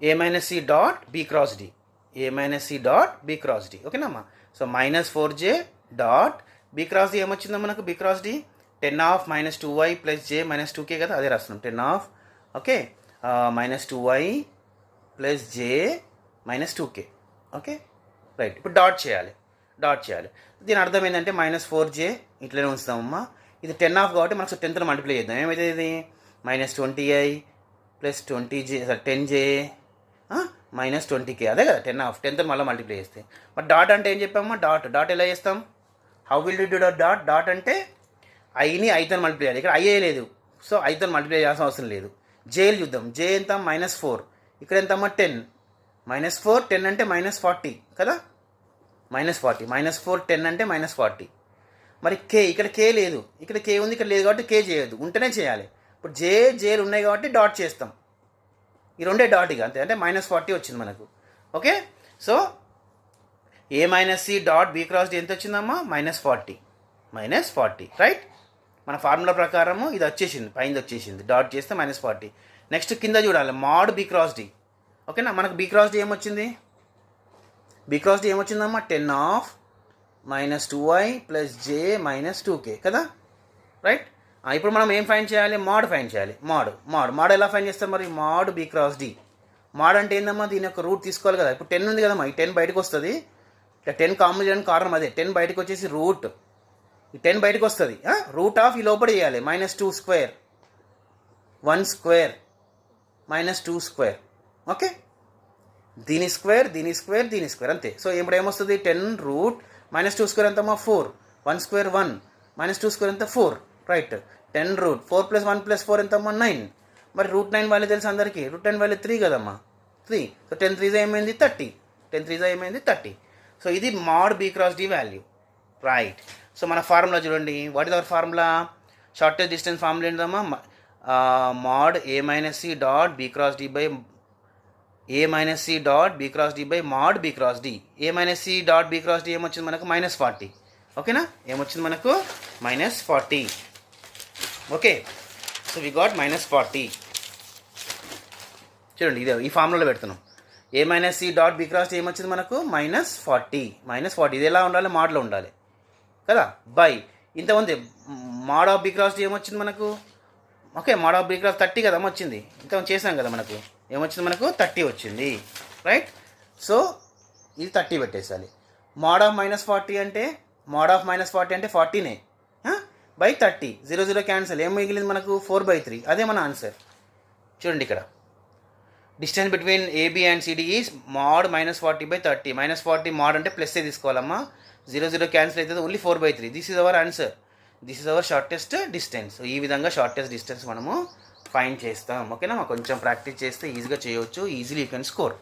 A minus c dot b cross d, a minus c dot b cross d. ఓకేనమ్మా. So -4j dot b cross d ఏమొచ్చిందో మనకు, b cross d 10 of -2y plus j -2k కదా, అదే రాస్తున్నాం. 10 of okay -2y plus j -2k. Okay right. ఇప్పుడు dot చేయాలి. దీని అర్థం ఏంటంటే -4j ఇట్లనే ఉంచుతామమ్మా. ఇది 10 ఆఫ్ కాబట్టి మనకు 10తో మల్టిప్లై చేద్దాం. ఏమైతే ఇది -20i plus 20j 10j -20k, అదే కదా 10 ఆఫ్. 10తో మళ్ళీ మల్టిప్లై చేస్తే మరి డాట్ అంటే ఏం చెప్పామమ్మా, డాట్ ఎలా చేస్తాం, how will you do dot అంటే ఐని ఐతో మల్టిప్లై చేయాలి. ఇక్కడ ఐఏ లేదు, సో ఐతో మల్టిప్లై చేయాల్సిన అవసరం లేదు. జేలు చూద్దాం. జే ఎంత -4, ఇక్కడ ఎంతమ్మా 10, -4 10 అంటే -40 కదా, -40 -4 10 అంటే -40. మరి కే, ఇక్కడ కే లేదు, ఇక్కడ కే ఉంది, ఇక్కడ లేదు కాబట్టి కే చేయొద్దు, ఉంటేనే చేయాలి. ఇప్పుడు జేలు ఉన్నాయి కాబట్టి డాట్ చేస్తాం. ఈ రెండే డాట్ ఇక అంతే, అంటే -40 వచ్చింది మనకు. Okay, so a minus c dot b cross d ఎంత వచ్చిందమ్మా, -40 రైట్. మన ఫార్ములా ప్రకారము ఇది వచ్చేసింది, పైన వచ్చేసింది, డాట్ చేస్తే -40. నెక్స్ట్ కింద చూడాలి, మాడ్ బి క్రాస్ డి. ఓకేనా, మనకు బి క్రాస్ డి ఏమొచ్చింది, బి క్రాస్ డి ఏమొచ్చిందమ్మా 10 of -2y plus j -2k కదా, రైట్. ఇప్పుడు మనం ఏం ఫైండ్ చేయాలి, మాడ్ ఫైండ్ చేయాలి. మాడ్ ఎలా ఫైండ్ చేస్తాం మరి, mod b cross d. Mod అంటే ఏందమ్మా, దీని యొక్క రూట్ తీసుకోవాలి కదా. ఇప్పుడు 10 ఉంది కదమ్మా, ఈ 10 బయటకు వస్తుంది. ఇట్లా 10 కామన్ చేయడానికి కారణం అదే, 10 బయటకు వచ్చేసి రూట్, ఈ 10 బయటకు వస్తుంది. రూట్ ఆఫ్ ఈ లోపల చేయాలి, -2 స్క్వేర్ 1 స్క్వేర్ -2 స్క్వేర్. ఓకే, దీని స్క్వేర్ అంతే. సో ఇప్పుడు ఏమొస్తుంది, 10 రూట్ -2 స్క్వేర్ ఎంతమ్మా 4, 1 స్క్వేర్ 1 -2 స్క్వేర్ ఎంత 4 రైట్. 10 రూట్ 4 + 1 + 4 ఎంతమ్మా 9. మరి √9 వాల్యూ తెలుసు అందరికీ, √9 వాల్యూ 3 కదమ్మా, 3. సో 10 3 ఏమైంది 30, 10 3 ఏమైంది 30. సో ఇది mod b cross d value right. So మన ఫార్ములా చూడండి, what is our formula, shortest distance formula ఏంటమ్మా, mod a minus c dot b cross d by mod b cross d. A minus c dot b cross d ఏమొచ్చింది మనకు, -40. ఓకేనా, ఏమొచ్చింది మనకు -40. Okay, so we got -40. చూడండి, ఇదే ఈ ఫార్ములాలో పెడుతున్నాం. A minus c dot b cross d ఏమొచ్చింది మనకు -40. ఇది ఎలా ఉండాలి, మాడ్లో ఉండాలి కదా, బై ఇంతమంది mod of b cross d ఏమొచ్చింది మనకు. Okay, mod of b cross 30 కదా వచ్చింది, ఇంత చేసాం కదా, మనకు ఏమొచ్చింది, మనకు 30 వచ్చింది రైట్. సో ఇది 30 పెట్టేసాలి. మాడ్ ఆఫ్ -40 అంటే 40నే బై 30, 0 0 క్యాన్సల్, ఏం మిగిలింది మనకు 4/3. అదే మన ఆన్సర్. చూడండి, ఇక్కడ distance between AB and CD is mod -40/30. -40 mod అంటే ప్లస్ తీసుకోవాలమ్మా, 0 0 క్యాన్సిల్ అవుతుంది, only 4/3. This is our answer, this is our shortest distance. ఈ విధంగా షార్టెస్ట్ డిస్టెన్స్ మనము ఫైండ్ చేస్తాం. ఓకేనా, కొంచెం ప్రాక్టీస్ చేస్తే ఈజీగా చేయవచ్చు, ఈజీలీ యూ కెన్ స్కోర్.